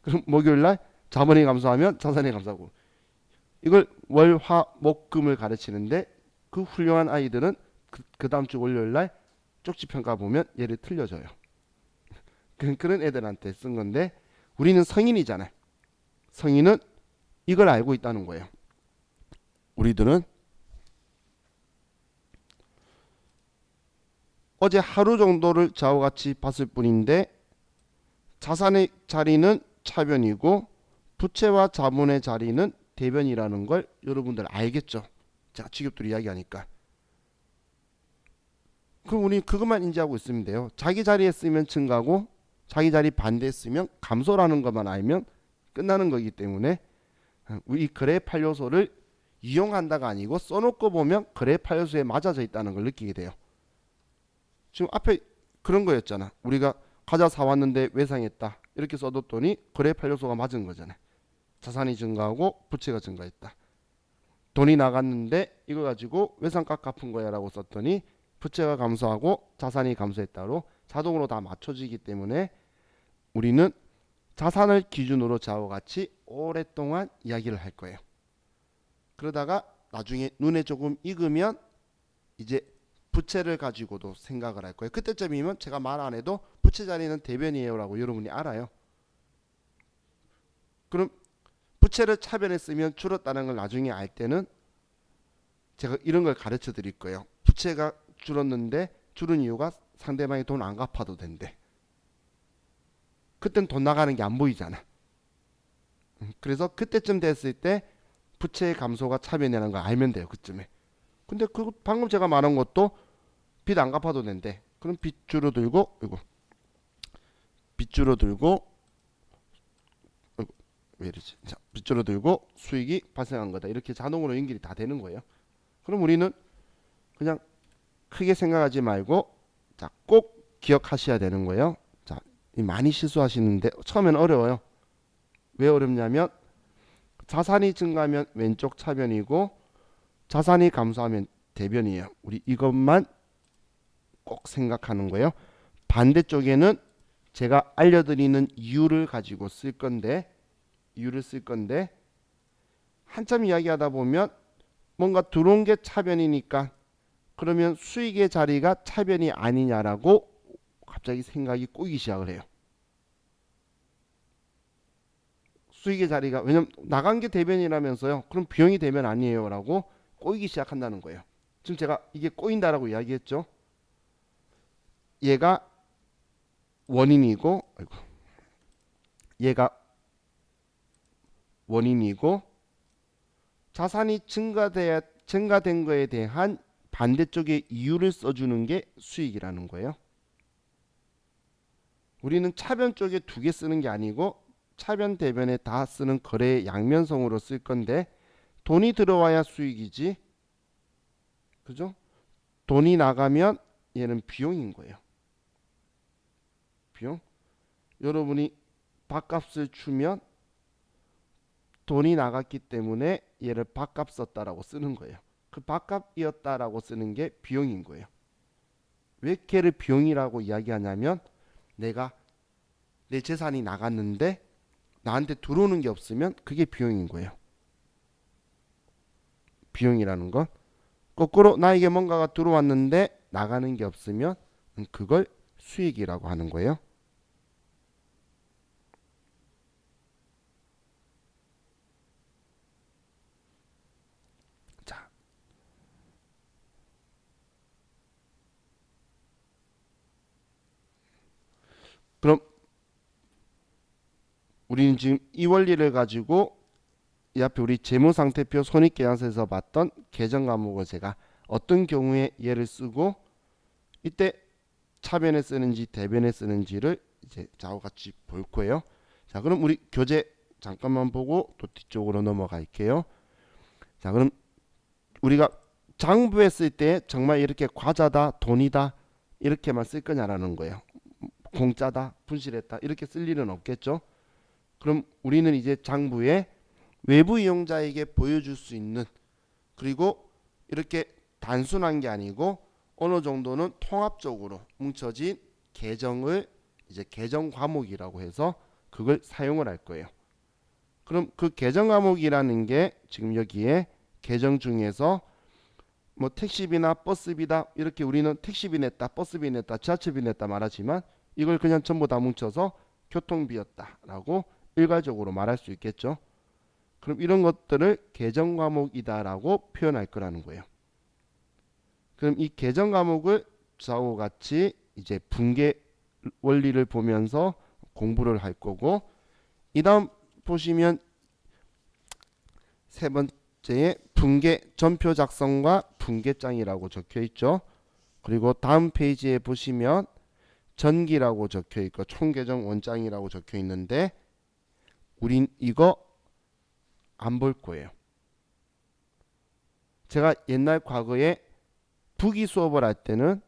S1: 그럼 목요일 날 자본이 감소하면 자산이 감소하고 이걸 월, 화, 목, 금을 가르치는데 그 훌륭한 아이들은 그 다음 주 월요일 날 쪽지 평가 보면 얘를 틀려줘요. 그런 애들한테 쓴 건데 우리는 성인이잖아요. 성인은 이걸 알고 있다는 거예요. 우리들은 어제 하루 정도를 저와 같이 봤을 뿐인데 자산의 자리는 차변이고 부채와 자본의 자리는 대변이라는 걸 여러분들 알겠죠? 제가 직업들 이야기하니까. 그럼 우리 그것만 인지하고 있으면 돼요. 자기 자리에 쓰면 증가고 자기 자리 반대에 쓰면 감소라는 것만 알면 끝나는 거기 때문에 우리 거래 8요소를 이용한다가 아니고 써놓고 보면 거래 8요소에 맞아져 있다는 걸 느끼게 돼요. 지금 앞에 그런 거였잖아. 우리가 과자 사왔는데 외상했다. 이렇게 써뒀더니 거래 8요소가 맞은 거잖아요. 자산이 증가하고 부채가 증가했다. 돈이 나갔는데 이거 가지고 외상값 갚은 거야 라고 썼더니 부채가 감소하고 자산이 감소했다로 자동으로 다 맞춰지기 때문에 우리는 자산을 기준으로 저와 같이 오랫동안 이야기를 할 거예요. 그러다가 나중에 눈에 조금 익으면 이제 부채를 가지고도 생각을 할 거예요. 그때쯤이면 제가 말 안 해도 부채 자리는 대변이에요 라고 여러분이 알아요. 그럼 부채를 차변에 쓰면 줄었다는 걸 나중에 알 때는 제가 이런 걸 가르쳐 드릴 거예요. 부채가 줄었는데 줄은 이유가 상대방이 돈 안 갚아도 된대. 그땐 돈 나가는 게 안 보이잖아. 그래서 그때쯤 됐을 때 부채의 감소가 차변이라는 걸 알면 돼요. 그쯤에. 근데 그 방금 제가 말한 것도 빚 안 갚아도 된대. 그럼 빚 줄어들고 이거 빚 줄어들고 왜 이러지? 자, 빚 줄어들고 수익이 발생한 거다. 이렇게 자동으로 연결이 다 되는 거예요. 그럼 우리는 그냥 크게 생각하지 말고 자, 꼭 기억하셔야 되는 거예요. 자, 많이 실수하시는데 처음엔 어려워요. 왜 어렵냐면 자산이 증가하면 왼쪽 차변이고 자산이 감소하면 대변이에요. 우리 이것만 꼭 생각하는 거예요. 반대쪽에는 제가 알려드리는 이유를 가지고 쓸 건데 한참 이야기하다 보면 뭔가 들어온 게 차변이니까 그러면 수익의 자리가 차변이 아니냐라고 갑자기 생각이 꼬이기 시작을 해요. 수익의 자리가 왜냐면 나간 게 대변이라면서요. 그럼 비용이 대변 아니에요라고 꼬이기 시작한다는 거예요. 지금 제가 이게 꼬인다라고 이야기했죠. 얘가 원인이고 얘가 원인이고 자산이 증가된 거에 대한 반대쪽의 이유를 써주는 게 수익이라는 거예요. 우리는 차변 쪽에 두 개 쓰는 게 아니고 차변 대변에 다 쓰는 거래의 양면성으로 쓸 건데 돈이 들어와야 수익이지. 그죠? 돈이 나가면 얘는 비용인 거예요. 비용. 여러분이 밥값을 주면 돈이 나갔기 때문에 얘를 밥값 썼다라고 쓰는 거예요. 그 밥값이었다라고 쓰는 게 비용인 거예요. 왜 걔를 비용이라고 이야기하냐면 내가 내 재산이 나갔는데 나한테 들어오는 게 없으면 그게 비용인 거예요. 비용이라는 건 거꾸로 나에게 뭔가가 들어왔는데 나가는 게 없으면 그걸 수익이라고 하는 거예요. 자, 그럼 우리는 지금 이 원리를 가지고 이 앞에 우리 재무상태표 손익계산서에서 봤던 계정 과목을 제가 어떤 경우에 얘를 쓰고 이때 차변에 쓰는지 대변에 쓰는지를 이제 좌우 같이 볼 거예요. 자, 그럼 우리 교재 잠깐만 보고 또 뒤쪽으로 넘어갈게요. 자, 그럼 우리가 장부했을 때 정말 이렇게 과자다, 돈이다 이렇게만 쓸 거냐라는 거예요. 공짜다, 분실했다 이렇게 쓸 일은 없겠죠. 그럼 우리는 이제 장부에 외부 이용자에게 보여줄 수 있는 그리고 이렇게 단순한 게 아니고 어느 정도는 통합적으로 뭉쳐진 계정을 이제 계정 과목이라고 해서 그걸 사용을 할 거예요. 그럼 그 계정 과목이라는 게 지금 여기에 계정 중에서 뭐 택시비나 버스비다 이렇게 우리는 택시비 냈다, 버스비 냈다, 지하철비 냈다 말하지만 이걸 그냥 전부 다 뭉쳐서 교통비였다라고 일괄적으로 말할 수 있겠죠. 그럼 이런 것들을 계정 과목이다라고 표현할 거라는 거예요. 그럼 이 계정 과목을 좌우 같이 이제 분계 원리를 보면서 공부를 할 거고 이 다음 보시면 세 번째에 분계 전표 작성과 분계장이라고 적혀 있죠. 그리고 다음 페이지에 보시면 전기라고 적혀 있고 총계정 원장이라고 적혀 있는데 우린 이거 안 볼 거예요. 제가 옛날 과거에 부기 수업을 할 때는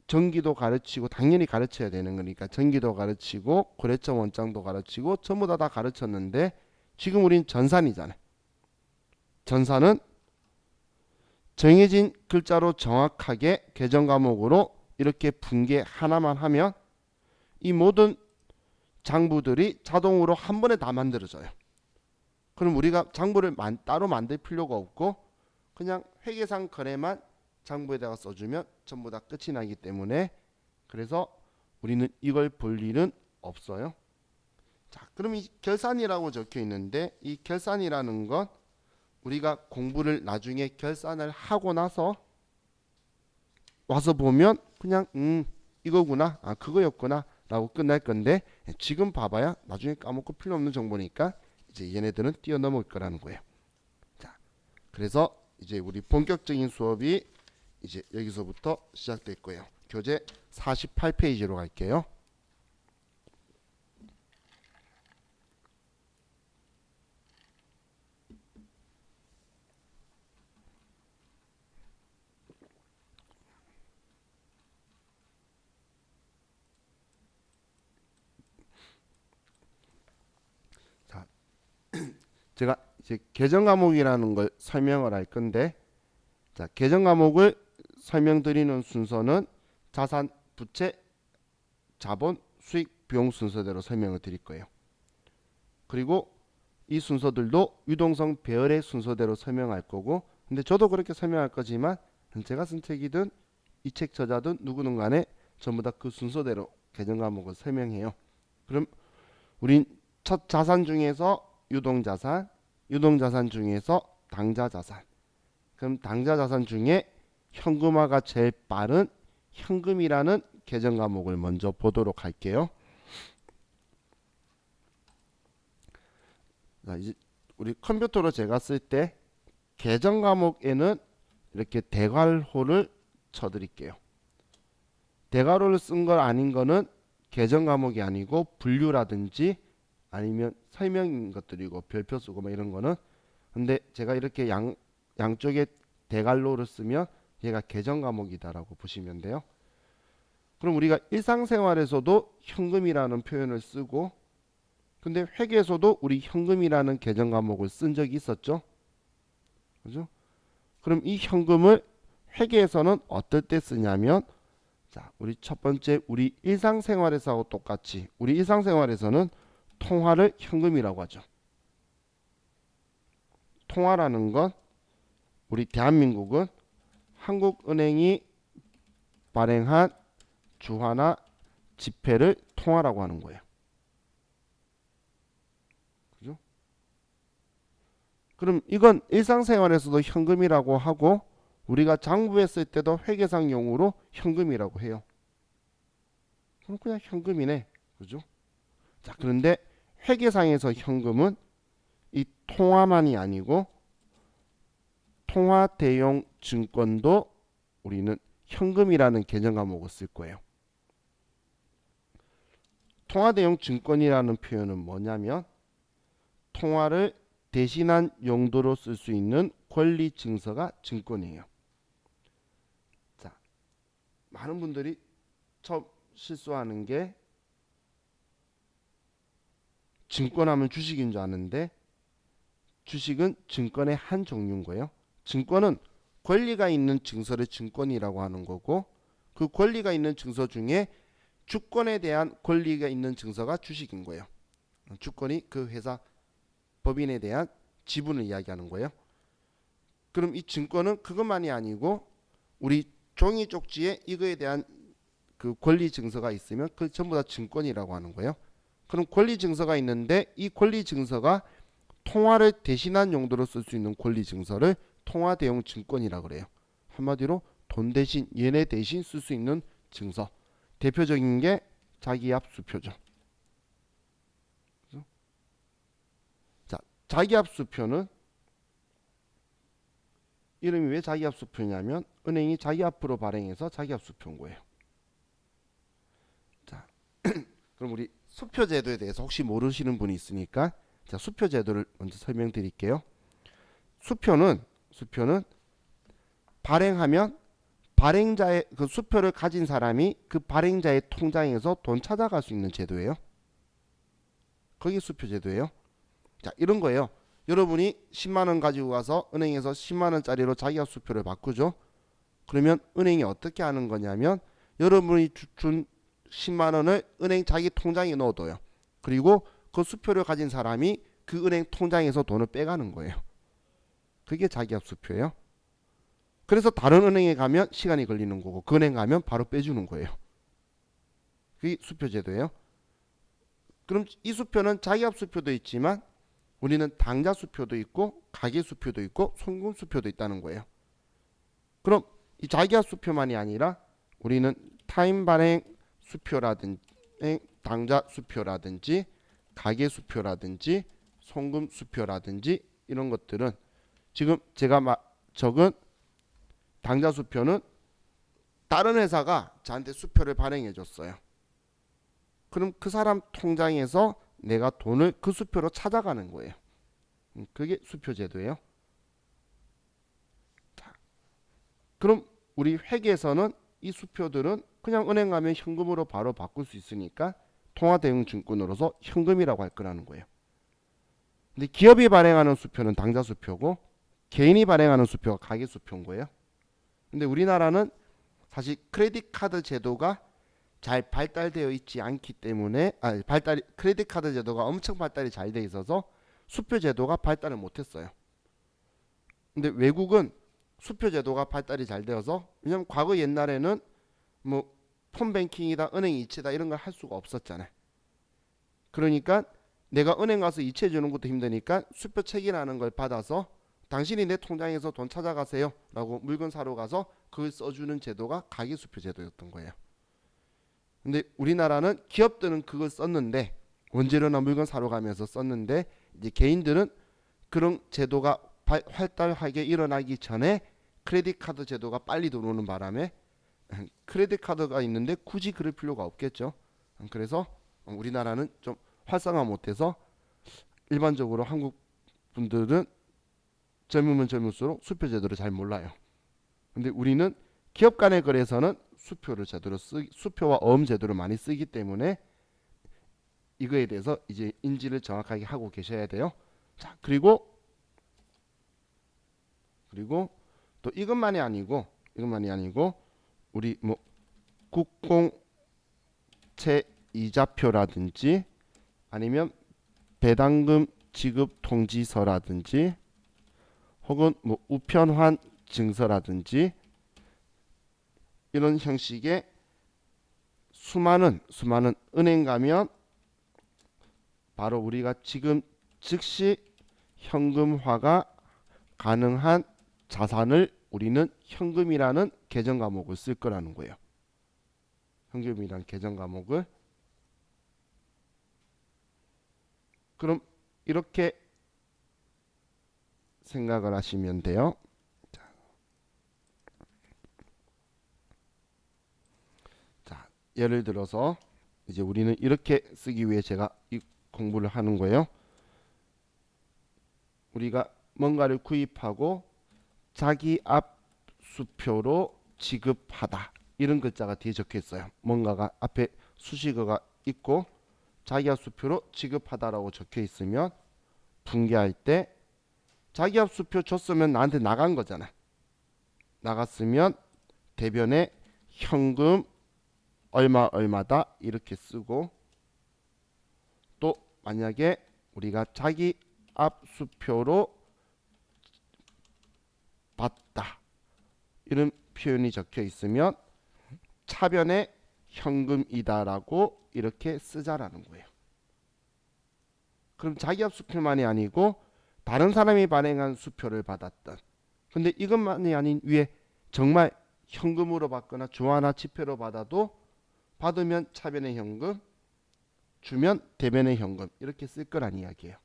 S1: 전기도 가르치고 당연히 가르쳐야 되는 거니까 전기도 가르치고 거래처 원장도 가르치고 전부 다 가르쳤는데 지금 우린 전산이잖아요. 전산은 정해진 글자로 정확하게 계정 과목으로 이렇게 분계 하나만 하면 이 모든 장부들이 자동으로 한 번에 다 만들어져요. 그럼 우리가 장부를 따로 만들 필요가 없고 그냥 회계상 거래만 장부에다가 써주면 전부 다 끝이 나기 때문에 그래서 우리는 이걸 볼 일은 없어요. 자, 그럼 이 결산이라고 적혀 있는데 이 결산이라는 건 우리가 공부를 나중에 결산을 하고 나서 와서 보면 그냥 이거구나, 아 그거였구나 라고 끝날 건데 지금 봐봐야 나중에 까먹고 필요 없는 정보니까 이제 얘네들은 뛰어넘을 거라는 거예요. 자, 그래서 이제 우리 본격적인 수업이 이제 여기서부터 시작될 거예요. 교재 48페이지로 갈게요. 자, 제가 이제 계정 과목이라는 걸 설명을 할 건데, 자, 계정 과목을 설명드리는 순서는 자산, 부채, 자본, 수익, 비용 순서대로 설명을 드릴 거예요. 그리고 이 순서들도 유동성 배열의 순서대로 설명할 거고, 근데 저도 그렇게 설명할 거지만 제가 쓴 책이든 이 책 저자든 누구든 간에 전부 다 그 순서대로 계정 과목을 설명해요. 그럼 우린 첫 자산 중에서 유동자산, 유동자산 중에서 당좌자산, 그럼 당좌자산 중에 현금화가 제일 빠른 현금이라는 계정 과목을 먼저 보도록 할게요. 자, 이제 우리 컴퓨터로 제가 쓸 때 계정 과목에는 이렇게 대괄호를 쳐드릴게요. 대괄호를 쓴 걸 아닌 거는 계정 과목이 아니고 분류라든지 아니면 설명인 것들이고 별표 쓰고 뭐 이런 거는. 근데 제가 이렇게 양쪽에 대괄호를 쓰면 얘가 계정 과목이다라고 보시면 돼요. 그럼 우리가 일상생활에서도 현금이라는 표현을 쓰고, 근데 회계에서도 우리 현금이라는 계정 과목을 쓴 적이 있었죠. 그죠? 그럼 이 현금을 회계에서는 어떨 때 쓰냐면, 자, 우리 첫 번째 우리 일상생활에서하고 똑같이 우리 일상생활에서는 통화를 현금이라고 하죠. 통화라는 건 우리 대한민국은 한국은행이 발행한 주화나 지폐를 통화라고 하는 거예요. 그죠? 그럼 이건 일상생활에서도 현금이라고 하고 우리가 장부했을 때도 회계상 용으로 현금이라고 해요. 그럼 그냥 현금이네. 그죠? 자, 그런데 회계상에서 현금은 이 통화만이 아니고 통화 대용 증권도 우리는 현금이라는 계정 과목을 쓸 거예요. 통화 대용 증권이라는 표현은 뭐냐면 통화를 대신한 용도로 쓸 수 있는 권리 증서가 증권이에요. 자, 많은 분들이 처음 실수하는 게 증권하면 주식인 줄 아는데 주식은 증권의 한 종류인 거예요. 증권은 권리가 있는 증서를 증권이라고 하는 거고, 그 권리가 있는 증서 중에 주권에 대한 권리가 있는 증서가 주식인 거예요. 주권이 그 회사 법인에 대한 지분을 이야기하는 거예요. 그럼 이 증권은 그것만이 아니고 우리 종이 쪽지에 이거에 대한 그 권리 증서가 있으면 그 전부 다 증권이라고 하는 거예요. 그럼 권리 증서가 있는데 이 권리 증서가 통화를 대신한 용도로 쓸 수 있는 권리 증서를 통화 대용 증권이라고 그래요. 한마디로 돈 대신 얘네 대신 쓸 수 있는 증서. 대표적인 게 자기압수표죠. 자, 자기압수표는 이름이 왜 자기압수표냐면 은행이 자기 앞으로 발행해서 자기압수표인 거예요. 자, 그럼 우리 수표제도에 대해서 혹시 모르시는 분이 있으니까 자, 수표제도를 먼저 설명드릴게요. 수표는 발행하면 발행자의 그 수표를 가진 사람이 그 발행자의 통장에서 돈 찾아갈 수 있는 제도예요. 그게 수표제도예요. 자, 이런 거예요. 여러분이 10만 원 가지고 가서 은행에서 10만 원짜리로 자기가 수표를 바꾸죠. 그러면 은행이 어떻게 하는 거냐면 여러분이 준 10만 원을 은행 자기 통장에 넣어둬요. 그리고 그 수표를 가진 사람이 그 은행 통장에서 돈을 빼가는 거예요. 그게 자기압 수표예요. 그래서 다른 은행에 가면 시간이 걸리는 거고 그 은행 가면 바로 빼주는 거예요. 그게 수표제도예요. 그럼 이 수표는 자기압 수표도 있지만 우리는 당좌 수표도 있고 가계 수표도 있고 송금 수표도 있다는 거예요. 그럼 이 자기압 수표만이 아니라 우리는 타임 발행 수표라든지 당좌 수표라든지 가계 수표라든지 송금 수표라든지 이런 것들은 지금 제가 적은 당좌 수표는 다른 회사가 저한테 수표를 발행해 줬어요. 그럼 그 사람 통장에서 내가 돈을 그 수표로 찾아가는 거예요. 그게 수표 제도예요. 자, 그럼 우리 회계에서는 이 수표들은 그냥 은행 가면 현금으로 바로 바꿀 수 있으니까 통화대응증권으로서 현금이라고 할 거라는 거예요. 근데 기업이 발행하는 수표는 당좌 수표고 개인이 발행하는 수표가 가계 수표인 거예요. 근데 우리나라는 사실 크레딧 카드 제도가 잘 발달되어 있지 않기 때문에 크레딧 카드 제도가 엄청 발달이 잘 돼 있어서 수표 제도가 발달을 못했어요. 근데 외국은 수표 제도가 발달이 잘 되어서 왜냐면 과거 옛날에는 뭐 폰뱅킹이다 은행 이체다 이런 걸 할 수가 없었잖아요. 그러니까 내가 은행 가서 이체 주는 것도 힘드니까 수표 체계라는 걸 받아서 당신이 내 통장에서 돈 찾아가세요 라고 물건 사러 가서 그걸 써주는 제도가 가계수표 제도였던 거예요. 근데 우리나라는 기업들은 그걸 썼는데 원재료나 물건 사러 가면서 썼는데 이제 개인들은 그런 제도가 활달하게 일어나기 전에 크레딧 카드 제도가 빨리 들어오는 바람에 크레딧 카드가 있는데 굳이 그럴 필요가 없겠죠. 그래서 우리나라는 좀 활성화 못해서 일반적으로 한국 분들은 젊으면 젊을수록 수표 제도를 잘 몰라요. 근데 우리는 기업 간의 거래에서는 수표와 어음 제도를 많이 쓰기 때문에 이거에 대해서 이제 인지를 정확하게 하고 계셔야 돼요. 자, 그리고 또 이것만이 아니고 우리 뭐 국공채 이자표라든지 아니면 배당금 지급 통지서라든지 혹은 뭐 우편환 증서라든지 이런 형식의 수많은 은행 가면 바로 우리가 지금 즉시 현금화가 가능한 자산을 우리는 현금이라는 계정 과목을 쓸 거라는 거예요. 현금이라는 계정 과목을. 그럼 이렇게 생각을 하시면 돼요. 자, 예를 들어서 이제 우리는 이렇게 쓰기 위해 제가 이 공부를 하는 거예요. 우리가 뭔가를 구입하고 자기 앞 수표로 지급하다 이런 글자가 뒤에 적혀 있어요. 뭔가가 앞에 수식어가 있고 자기 앞 수표로 지급하다라고 적혀 있으면 분개할 때 자기 앞 수표 줬으면 나한테 나간 거잖아. 나갔으면 대변에 현금 얼마다 이렇게 쓰고 또 만약에 우리가 자기 앞 수표로 받다 이런 표현이 적혀 있으면 차변에 현금이다라고 이렇게 쓰자라는 거예요. 그럼 자기 앞 수표만이 아니고 다른 사람이 발행한 수표를 받았던 근데 이것만이 아닌 위에 정말 현금으로 받거나 주화나 지폐로 받아도 받으면 차변의 현금 주면 대변의 현금 이렇게 쓸 거란 이야기예요.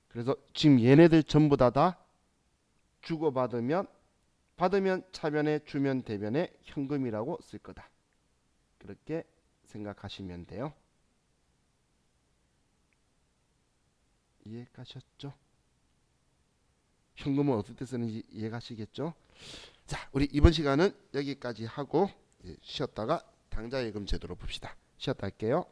S1: 그래서 지금 얘네들 전부 다 주고받으면 받으면 차변에 주면 대변에 현금이라고 쓸 거다. 그렇게 생각하시면 돼요. 이해가셨죠? 현금은 어떨 때 쓰는지 이해가시겠죠? 자, 우리 이번 시간은 여기까지 하고 쉬었다가 당좌예금 제도로 봅시다. 쉬었다 할게요.